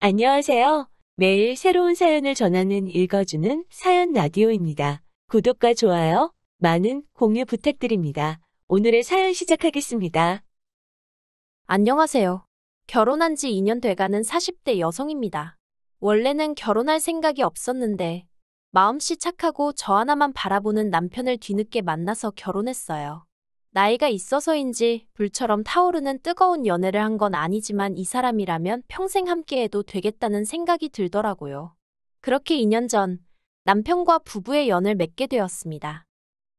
안녕하세요. 매일 새로운 사연을 전하는 읽어주는 사연 라디오입니다. 구독과 좋아요, 많은 공유 부탁드립니다. 오늘의 사연 시작하겠습니다. 안녕하세요. 결혼한 지 2년 돼가는 40대 여성입니다. 원래는 결혼할 생각이 없었는데 마음씨 착하고 저 하나만 바라보는 남편을 뒤늦게 만나서 결혼했어요. 나이가 있어서인지 불처럼 타오르는 뜨거운 연애를 한 건 아니지만 이 사람이라면 평생 함께해도 되겠다는 생각이 들더라고요. 그렇게 2년 전 남편과 부부의 연을 맺게 되었습니다.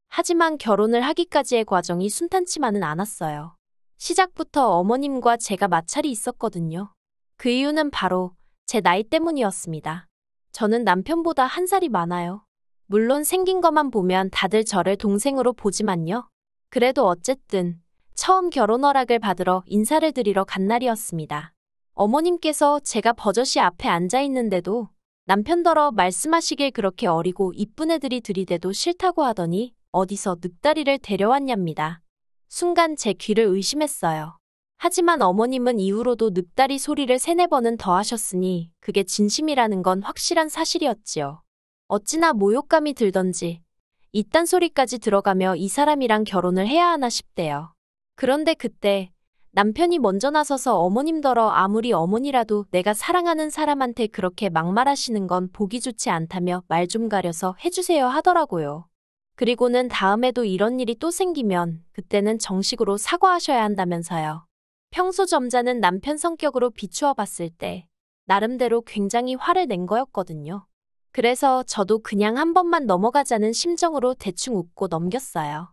하지만 결혼을 하기까지의 과정이 순탄치만은 않았어요. 시작부터 어머님과 제가 마찰이 있었거든요. 그 이유는 바로 제 나이 때문이었습니다. 저는 남편보다 1살이 많아요. 물론 생긴 것만 보면 다들 저를 동생으로 보지만요. 그래도 어쨌든 처음 결혼 허락을 받으러 인사를 드리러 간 날이었습니다. 어머님께서 제가 버젓이 앞에 앉아 있는데도 남편더러 말씀하시길 그렇게 어리고 이쁜 애들이 들이대도 싫다고 하더니 어디서 늑다리를 데려왔냐입니다. 순간 제 귀를 의심했어요. 하지만 어머님은 이후로도 늑다리 소리를 3-4번은 더 하셨으니 그게 진심이라는 건 확실한 사실이었지요. 어찌나 모욕감이 들던지 이딴 소리까지 들어가며 이 사람이랑 결혼을 해야 하나 싶대요. 그런데 그때 남편이 먼저 나서서 어머님더러 아무리 어머니라도 내가 사랑하는 사람한테 그렇게 막말하시는 건 보기 좋지 않다며 말 좀 가려서 해주세요 하더라고요. 그리고는 다음에도 이런 일이 또 생기면 그때는 정식으로 사과하셔야 한다면서요. 평소 점잖은 남편 성격으로 비추어 봤을 때 나름대로 굉장히 화를 낸 거였거든요. 그래서 저도 그냥 한 번만 넘어가자는 심정으로 대충 웃고 넘겼어요.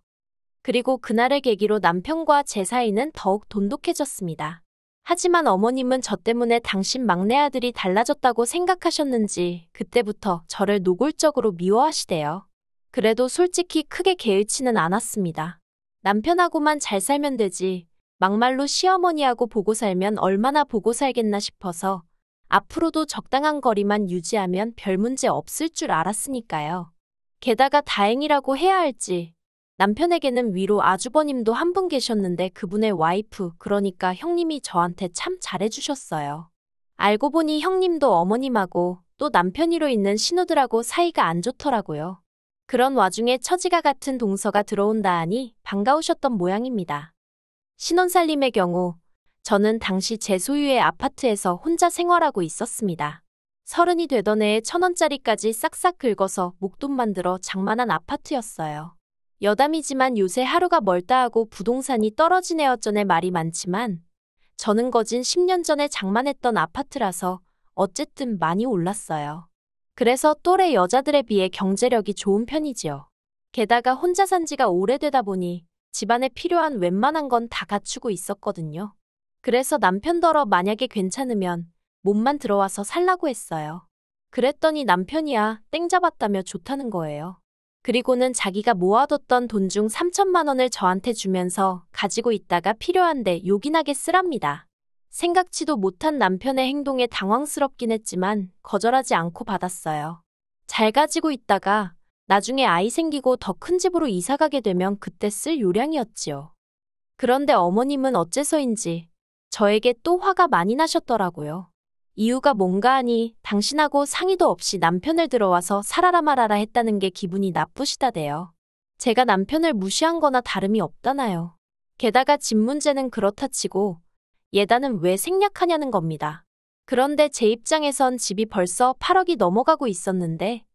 그리고 그날을 계기로 남편과 제 사이는 더욱 돈독해졌습니다. 하지만 어머님은 저 때문에 당신 막내 아들이 달라졌다고 생각하셨는지 그때부터 저를 노골적으로 미워하시대요. 그래도 솔직히 크게 개의치는 않았습니다. 남편하고만 잘 살면 되지 막말로 시어머니하고 보고 살면 얼마나 보고 살겠나 싶어서 앞으로도 적당한 거리만 유지하면 별 문제 없을 줄 알았으니까요. 게다가 다행이라고 해야 할지 남편에게는 위로 아주버님도 한 분 계셨는데 그분의 와이프 그러니까 형님이 저한테 참 잘해주셨어요. 알고 보니 형님도 어머님하고 또 남편이로 있는 신우들하고 사이가 안 좋더라고요. 그런 와중에 처지가 같은 동서가 들어온다 하니 반가우셨던 모양입니다. 신혼살림의 경우 저는 당시 제 소유의 아파트에서 혼자 생활하고 있었습니다. 30이 되던 해에 1,000원짜리까지 싹싹 긁어서 목돈만 들어 장만한 아파트였어요. 여담이지만 요새 하루가 멀다 하고 부동산이 떨어지네 어쩌네 말이 많지만 저는 거진 10년 전에 장만했던 아파트라서 어쨌든 많이 올랐어요. 그래서 또래 여자들에 비해 경제력이 좋은 편이지요. 게다가 혼자 산 지가 오래되다 보니 집안에 필요한 웬만한 건 다 갖추고 있었거든요. 그래서 남편더러 만약에 괜찮으면 몸만 들어와서 살라고 했어요. 그랬더니 남편이야 땡 잡았다며 좋다는 거예요. 그리고는 자기가 모아뒀던 돈 중 3천만 원을 저한테 주면서 가지고 있다가 필요한데 요긴하게 쓰랍니다. 생각지도 못한 남편의 행동에 당황스럽긴 했지만 거절하지 않고 받았어요. 잘 가지고 있다가 나중에 아이 생기고 더 큰 집으로 이사가게 되면 그때 쓸 요량이었지요. 그런데 어머님은 어째서인지 저에게 또 화가 많이 나셨더라고요. 이유가 뭔가 하니 당신하고 상의도 없이 남편을 들어와서 살아라 말아라 했다는 게 기분이 나쁘시다대요. 제가 남편을 무시한 거나 다름이 없다나요. 게다가 집 문제는 그렇다 치고 예단은 왜 생략하냐는 겁니다. 그런데 제 입장에선 집이 벌써 8억이 넘어가고 있었는데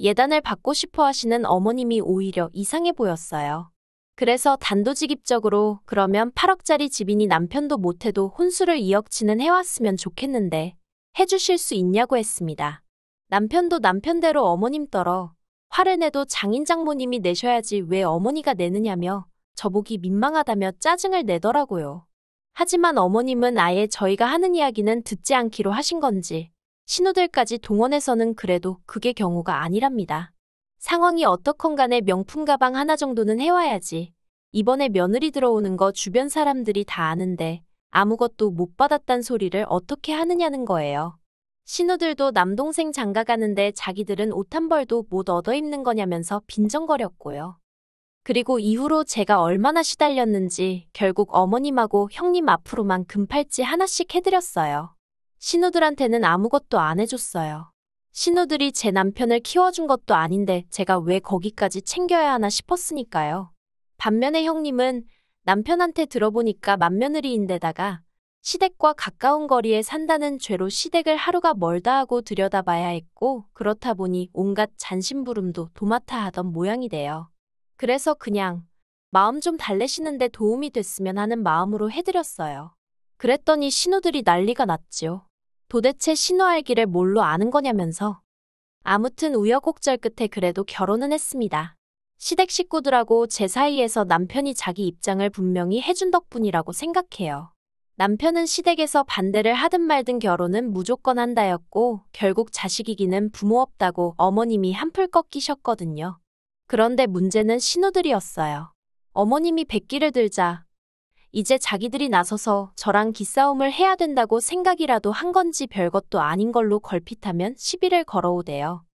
예단을 받고 싶어 하시는 어머님이 오히려 이상해 보였어요. 그래서 단도직입적으로 그러면 8억짜리 집이니 남편도 못해도 혼수를 2억치는 해왔으면 좋겠는데 해주실 수 있냐고 했습니다. 남편도 남편대로 어머님 떨어 화를 내도 장인 장모님이 내셔야지 왜 어머니가 내느냐며 저보기 민망하다며 짜증을 내더라고요. 하지만 어머님은 아예 저희가 하는 이야기는 듣지 않기로 하신 건지 신우들까지 동원해서는 그래도 그게 경우가 아니랍니다. 상황이 어떻건 간에 명품 가방 하나 정도는 해와야지. 이번에 며느리 들어오는 거 주변 사람들이 다 아는데 아무것도 못 받았단 소리를 어떻게 하느냐는 거예요. 신우들도 남동생 장가 가는데 자기들은 옷 한 벌도 못 얻어 입는 거냐면서 빈정거렸고요. 그리고 이후로 제가 얼마나 시달렸는지 결국 어머님하고 형님 앞으로만 금팔찌 하나씩 해드렸어요. 신우들한테는 아무것도 안 해줬어요. 신우들이 제 남편을 키워준 것도 아닌데 제가 왜 거기까지 챙겨야 하나 싶었으니까요. 반면에 형님은 남편한테 들어보니까 맏며느리인데다가 시댁과 가까운 거리에 산다는 죄로 시댁을 하루가 멀다 하고 들여다봐야 했고, 그렇다 보니 온갖 잔심부름도 도맡아 하던 모양이 돼요. 그래서 그냥 마음 좀 달래시는데 도움이 됐으면 하는 마음으로 해드렸어요. 그랬더니 신우들이 난리가 났지요. 도대체 신우 알기를 뭘로 아는 거냐면서. 아무튼 우여곡절 끝에 그래도 결혼은 했습니다. 시댁 식구들하고 제 사이에서 남편이 자기 입장을 분명히 해준 덕분이라고 생각해요. 남편은 시댁에서 반대를 하든 말든 결혼은 무조건 한다였고, 결국 자식이기는 부모 없다고 어머님이 한풀 꺾이셨거든요. 그런데 문제는 신우들이었어요. 어머님이 백기를 들자 이제 자기들이 나서서 저랑 기싸움을 해야 된다고 생각이라도 한 건지 별것도 아닌 걸로 걸핏하면 시비를 걸어오대요.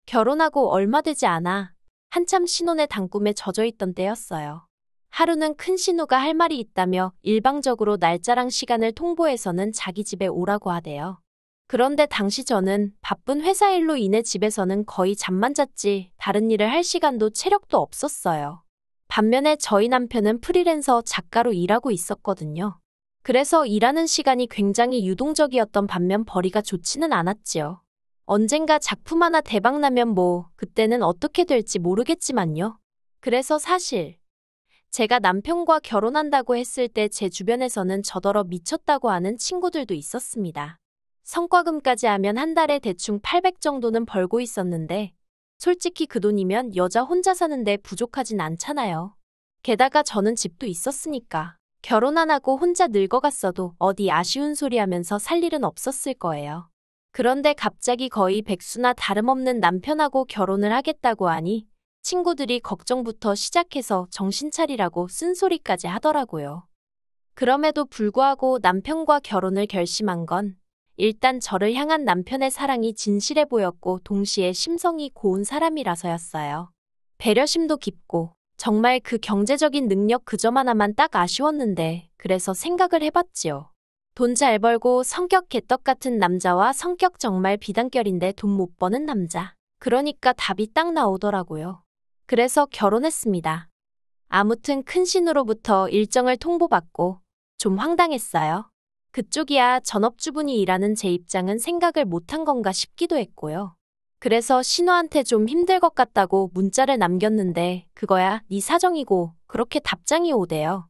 결혼하고 얼마 되지 않아 한참 신혼의 단꿈에 젖어있던 때였어요. 하루는 큰 신우가 할 말이 있다며 일방적으로 날짜랑 시간을 통보해서는 자기 집에 오라고 하대요. 그런데 당시 저는 바쁜 회사 일로 인해 집에서는 거의 잠만 잤지 다른 일을 할 시간도 체력도 없었어요. 반면에 저희 남편은 프리랜서 작가로 일하고 있었거든요. 그래서 일하는 시간이 굉장히 유동적이었던 반면 벌이가 좋지는 않았지요. 언젠가 작품 하나 대박나면 그때는 어떻게 될지 모르겠지만요. 그래서 사실 제가 남편과 결혼한다고 했을 때 제 주변에서는 저더러 미쳤다고 하는 친구들도 있었습니다. 성과금까지 하면 한 달에 대충 800 정도는 벌고 있었는데 솔직히 그 돈이면 여자 혼자 사는데 부족하진 않잖아요. 게다가 저는 집도 있었으니까 결혼 안 하고 혼자 늙어갔어도 어디 아쉬운 소리 하면서 살 일은 없었을 거예요. 그런데 갑자기 거의 백수나 다름없는 남편하고 결혼을 하겠다고 하니 친구들이 걱정부터 시작해서 정신 차리라고 쓴소리까지 하더라고요. 그럼에도 불구하고 남편과 결혼을 결심한 건 일단 저를 향한 남편의 사랑이 진실해 보였고 동시에 심성이 고운 사람이라서였어요. 배려심도 깊고 정말 그 경제적인 능력 그 점 하나만 딱 아쉬웠는데 그래서 생각을 해봤지요. 돈 잘 벌고 성격 개떡 같은 남자와 성격 정말 비단결인데 돈 못 버는 남자. 그러니까 답이 딱 나오더라고요. 그래서 결혼했습니다. 아무튼 큰 신우로부터 일정을 통보받고 좀 황당했어요. 그쪽이야 전업주분이 일하는 제 입장은 생각을 못한 건가 싶기도 했고요. 그래서 신우한테 좀 힘들 것 같다고 문자를 남겼는데 그거야 네 사정이고 그렇게 답장이 오대요.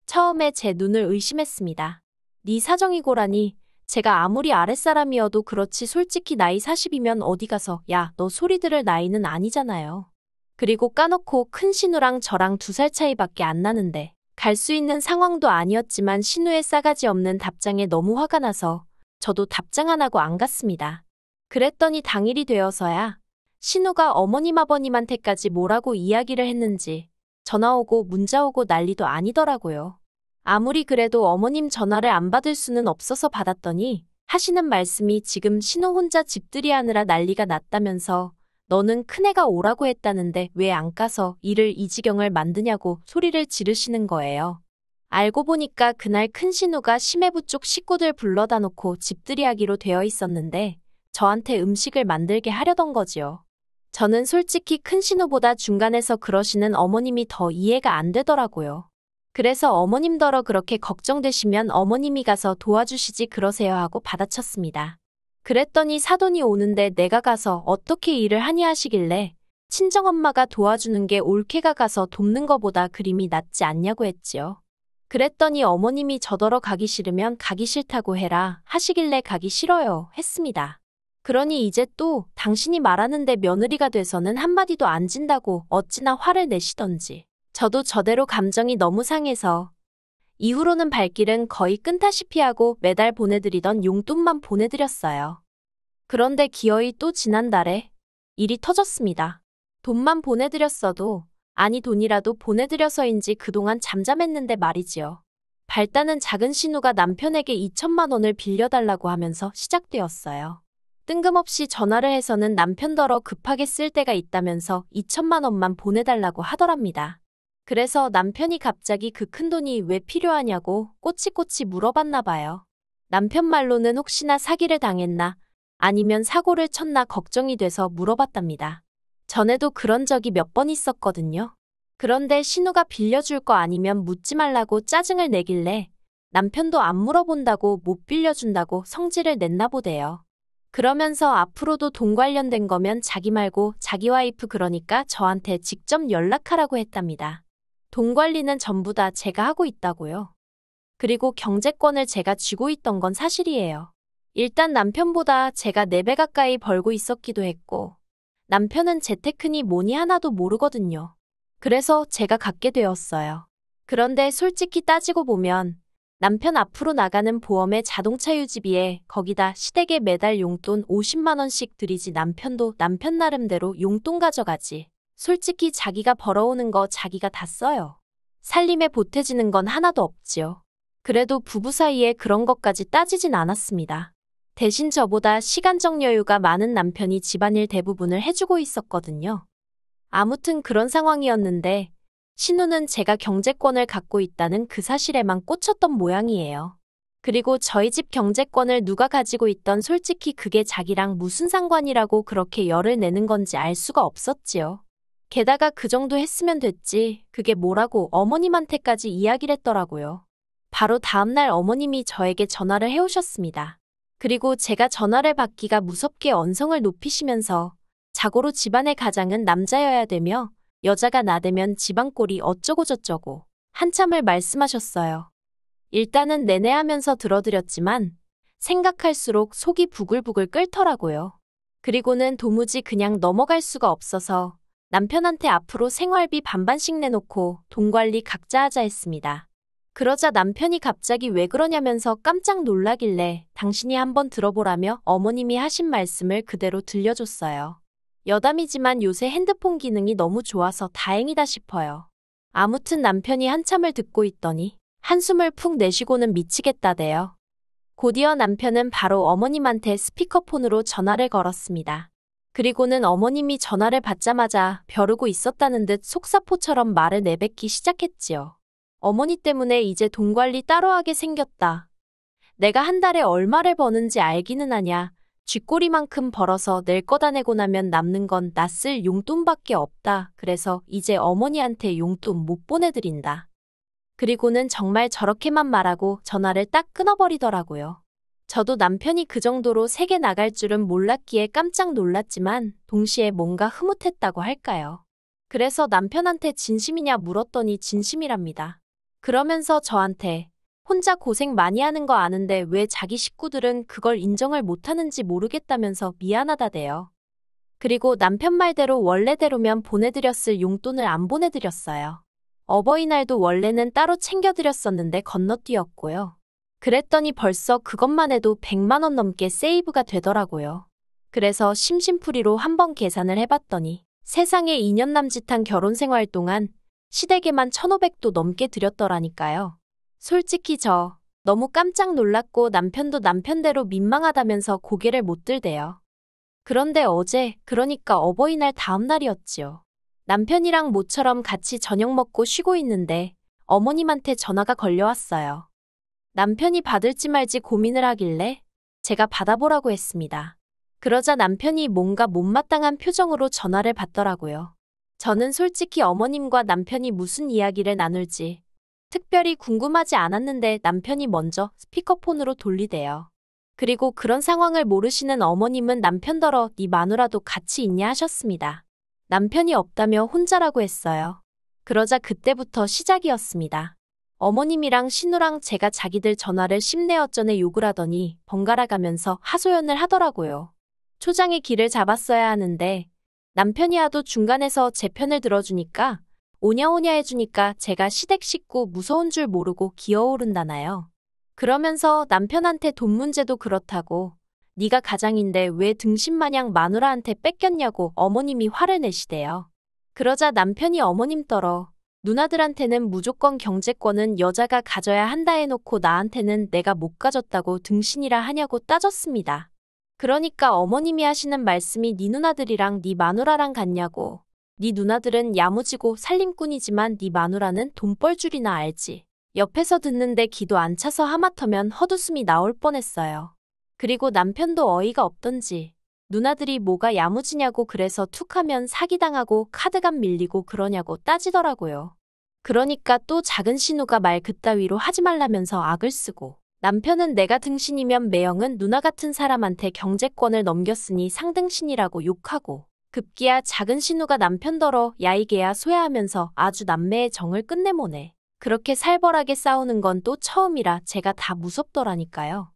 처음에 제 눈을 의심했습니다. 네 사정이고라니 제가 아무리 아랫사람이어도 그렇지 솔직히 나이 40이면 어디 가서 야, 너 소리 들을 나이는 아니잖아요. 그리고 까놓고 큰 신우랑 저랑 2살 차이밖에 안 나는데 갈 수 있는 상황도 아니었지만 신우의 싸가지 없는 답장에 너무 화가 나서 저도 답장 안 하고 안 갔습니다. 그랬더니 당일이 되어서야 신우가 어머님 아버님한테까지 뭐라고 이야기를 했는지 전화 오고 문자 오고 난리도 아니더라고요. 아무리 그래도 어머님 전화를 안 받을 수는 없어서 받았더니 하시는 말씀이 지금 신우 혼자 집들이 하느라 난리가 났다면서 너는 큰애가 오라고 했다는데 왜 안 가서 일을 이 지경을 만드냐고 소리를 지르시는 거예요. 알고 보니까 그날 큰 신우가 심해부 쪽 식구들 불러다 놓고 집들이 하기로 되어 있었는데 저한테 음식을 만들게 하려던 거지요. 저는 솔직히 큰 신우보다 중간에서 그러시는 어머님이 더 이해가 안 되더라고요. 그래서 어머님더러 그렇게 걱정되시면 어머님이 가서 도와주시지 그러세요 하고 받아쳤습니다. 그랬더니 사돈이 오는데 내가 가서 어떻게 일을 하니 하시길래 친정엄마가 도와주는 게 올케가 가서 돕는 거보다 그림이 낫지 않냐고 했지요. 그랬더니 어머님이 저더러 가기 싫으면 가기 싫다고 해라 하시길래 가기 싫어요 했습니다. 그러니 이제 또 당신이 말하는데 며느리가 돼서는 한마디도 안 진다고 어찌나 화를 내시던지. 저도 저대로 감정이 너무 상해서 이후로는 발길은 거의 끊다시피 하고 매달 보내드리던 용돈만 보내드렸어요. 그런데 기어이 또 지난달에 일이 터졌습니다. 돈만 보내드렸어도 아니 돈이라도 보내드려서인지 그동안 잠잠했는데 말이지요. 발단은 작은 신우가 남편에게 2천만 원을 빌려달라고 하면서 시작되었어요. 뜬금없이 전화를 해서는 남편더러 급하게 쓸 때가 있다면서 2천만 원만 보내달라고 하더랍니다. 그래서 남편이 갑자기 그 큰돈이 왜 필요하냐고 꼬치꼬치 물어봤나 봐요. 남편 말로는 혹시나 사기를 당했나 아니면 사고를 쳤나 걱정이 돼서 물어봤답니다. 전에도 그런 적이 몇 번 있었거든요. 그런데 신우가 빌려줄 거 아니면 묻지 말라고 짜증을 내길래 남편도 안 물어본다고 못 빌려준다고 성질을 냈나 보대요. 그러면서 앞으로도 돈 관련된 거면 자기 말고 자기 와이프 그러니까 저한테 직접 연락하라고 했답니다. 돈 관리는 전부 다 제가 하고 있다고요. 그리고 경제권을 제가 쥐고 있던 건 사실이에요. 일단 남편보다 제가 4배 가까이 벌고 있었기도 했고 남편은 재테크니 뭐니 하나도 모르거든요. 그래서 제가 갖게 되었어요. 그런데 솔직히 따지고 보면 남편 앞으로 나가는 보험에 자동차 유지비에 거기다 시댁에 매달 용돈 50만 원씩 들이지 남편도 남편 나름대로 용돈 가져가지. 솔직히 자기가 벌어오는 거 자기가 다 써요. 살림에 보태지는 건 하나도 없지요. 그래도 부부 사이에 그런 것까지 따지진 않았습니다. 대신 저보다 시간적 여유가 많은 남편이 집안일 대부분을 해주고 있었거든요. 아무튼 그런 상황이었는데 신우는 제가 경제권을 갖고 있다는 그 사실에만 꽂혔던 모양이에요. 그리고 저희 집 경제권을 누가 가지고 있던 솔직히 그게 자기랑 무슨 상관이라고 그렇게 열을 내는 건지 알 수가 없었지요. 게다가 그 정도 했으면 됐지 그게 뭐라고 어머님한테까지 이야기를 했더라고요. 바로 다음날 어머님이 저에게 전화를 해오셨습니다. 그리고 제가 전화를 받기가 무섭게 언성을 높이시면서 자고로 집안의 가장은 남자여야 되며 여자가 나대면 집안 꼴이 어쩌고 저쩌고 한참을 말씀하셨어요. 일단은 내내 하면서 들어드렸지만 생각할수록 속이 부글부글 끓더라고요. 그리고는 도무지 그냥 넘어갈 수가 없어서 남편한테 앞으로 생활비 반반씩 내놓고 돈 관리 각자 하자 했습니다. 그러자 남편이 갑자기 왜 그러냐면서 깜짝 놀라길래 당신이 한번 들어보라며 어머님이 하신 말씀을 그대로 들려줬어요. 여담이지만 요새 핸드폰 기능이 너무 좋아서 다행이다 싶어요. 아무튼 남편이 한참을 듣고 있더니 한숨을 푹 내쉬고는 미치겠다대요. 곧이어 남편은 바로 어머님한테 스피커폰으로 전화를 걸었습니다. 그리고는 어머님이 전화를 받자마자 벼르고 있었다는 듯 속사포처럼 말을 내뱉기 시작했지요. 어머니 때문에 이제 돈 관리 따로 하게 생겼다. 내가 한 달에 얼마를 버는지 알기는 하냐. 쥐꼬리만큼 벌어서 낼 거다 내고 나면 남는 건 나 쓸 용돈밖에 없다. 그래서 이제 어머니한테 용돈 못 보내드린다. 그리고는 정말 저렇게만 말하고 전화를 딱 끊어버리더라고요. 저도 남편이 그 정도로 세게 나갈 줄은 몰랐기에 깜짝 놀랐지만 동시에 뭔가 흐뭇했다고 할까요. 그래서 남편한테 진심이냐 물었더니 진심이랍니다. 그러면서 저한테 혼자 고생 많이 하는 거 아는데 왜 자기 식구들은 그걸 인정을 못하는지 모르겠다면서 미안하다대요. 그리고 남편 말대로 원래대로면 보내드렸을 용돈을 안 보내드렸어요. 어버이날도 원래는 따로 챙겨드렸었는데 건너뛰었고요. 그랬더니 벌써 그것만 해도 100만 원 넘게 세이브가 되더라고요. 그래서 심심풀이로 한번 계산을 해봤더니 세상에 2년 남짓한 결혼 생활 동안 시댁에만 1,500도 넘게 드렸더라니까요. 솔직히 저 너무 깜짝 놀랐고 남편도 남편대로 민망하다면서 고개를 못 들대요. 그런데 어제 그러니까 어버이날 다음 날이었지요. 남편이랑 모처럼 같이 저녁 먹고 쉬고 있는데 어머님한테 전화가 걸려왔어요. 남편이 받을지 말지 고민을 하길래 제가 받아보라고 했습니다. 그러자 남편이 뭔가 못마땅한 표정으로 전화를 받더라고요. 저는 솔직히 어머님과 남편이 무슨 이야기를 나눌지 특별히 궁금하지 않았는데 남편이 먼저 스피커폰으로 돌리대요. 그리고 그런 상황을 모르시는 어머님은 남편더러 네 마누라도 같이 있냐 하셨습니다. 남편이 없다며 혼자라고 했어요. 그러자 그때부터 시작이었습니다. 어머님이랑 신우랑 제가 자기들 전화를 심내어전에 욕을 하더니 번갈아 가면서 하소연을 하더라고요. 초장의 길을 잡았어야 하는데 남편이 하도 중간에서 제 편을 들어주니까 오냐오냐 해주니까 제가 시댁 식구 무서운 줄 모르고 기어오른다나요. 그러면서 남편한테 돈 문제도 그렇다고 네가 가장인데 왜 등신마냥 마누라한테 뺏겼냐고 어머님이 화를 내시대요. 그러자 남편이 어머님 떨어 누나들한테는 무조건 경제권은 여자가 가져야 한다 해놓고 나한테는 내가 못 가졌다고 등신이라 하냐고 따졌습니다. 그러니까 어머님이 하시는 말씀이 네 누나들이랑 네 마누라랑 같냐고. 네 누나들은 야무지고 살림꾼이지만 네 마누라는 돈벌 줄이나 알지. 옆에서 듣는데 기도 안 차서 하마터면 헛웃음이 나올 뻔했어요. 그리고 남편도 어이가 없던지 누나들이 뭐가 야무지냐고 그래서 툭하면 사기당하고 카드값 밀리고 그러냐고 따지더라고요. 그러니까 또 작은 신우가 말 그따위로 하지 말라면서 악을 쓰고 남편은 내가 등신이면 매형은 누나 같은 사람한테 경제권을 넘겼으니 상등신이라고 욕하고 급기야 작은 신우가 남편더러 야이개야 소야하면서 아주 남매의 정을 끝내모네. 그렇게 살벌하게 싸우는 건 또 처음이라 제가 다 무섭더라니까요.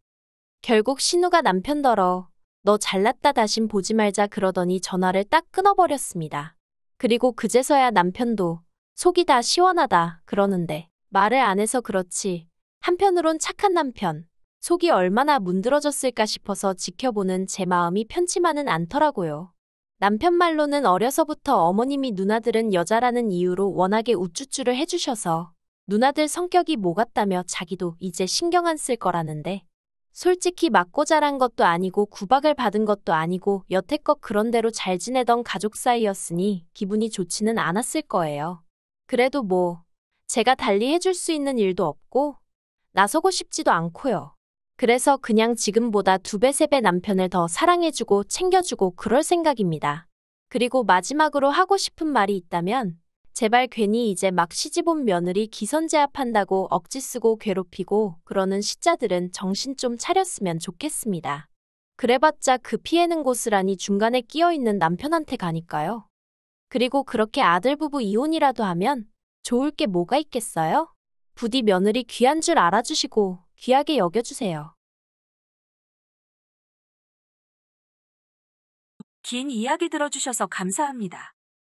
결국 신우가 남편더러 너 잘났다 다신 보지 말자 그러더니 전화를 딱 끊어버렸습니다. 그리고 그제서야 남편도 속이 다 시원하다 그러는데 말을 안 해서 그렇지 한편으론 착한 남편 속이 얼마나 문드러졌을까 싶어서 지켜보는 제 마음이 편치만은 않더라고요. 남편 말로는 어려서부터 어머님이 누나들은 여자라는 이유로 워낙에 우쭈쭈를 해주셔서 누나들 성격이 뭐 같다며 자기도 이제 신경 안 쓸 거라는데 솔직히 맞고 자란 것도 아니고 구박을 받은 것도 아니고 여태껏 그런대로 잘 지내던 가족 사이였으니 기분이 좋지는 않았을 거예요. 그래도 뭐 제가 달리 해줄 수 있는 일도 없고 나서고 싶지도 않고요. 그래서 그냥 지금보다 2배, 3배 남편을 더 사랑해주고 챙겨주고 그럴 생각입니다. 그리고 마지막으로 하고 싶은 말이 있다면 제발 괜히 이제 막 시집온 며느리 기선제압한다고 억지 쓰고 괴롭히고 그러는 시자들은 정신 좀 차렸으면 좋겠습니다. 그래봤자 그 피해는 고스란히 중간에 끼어있는 남편한테 가니까요. 그리고 그렇게 아들 부부 이혼이라도 하면 좋을 게 뭐가 있겠어요? 부디 며느리 귀한 줄 알아주시고 귀하게 여겨주세요. 긴 이야기 들어주셔서 감사합니다.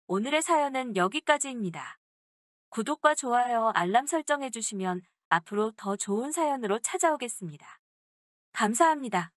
오늘의 사연은 여기까지입니다. 구독과 좋아요, 알람 설정해주시면 앞으로 더 좋은 사연으로 찾아오겠습니다. 감사합니다.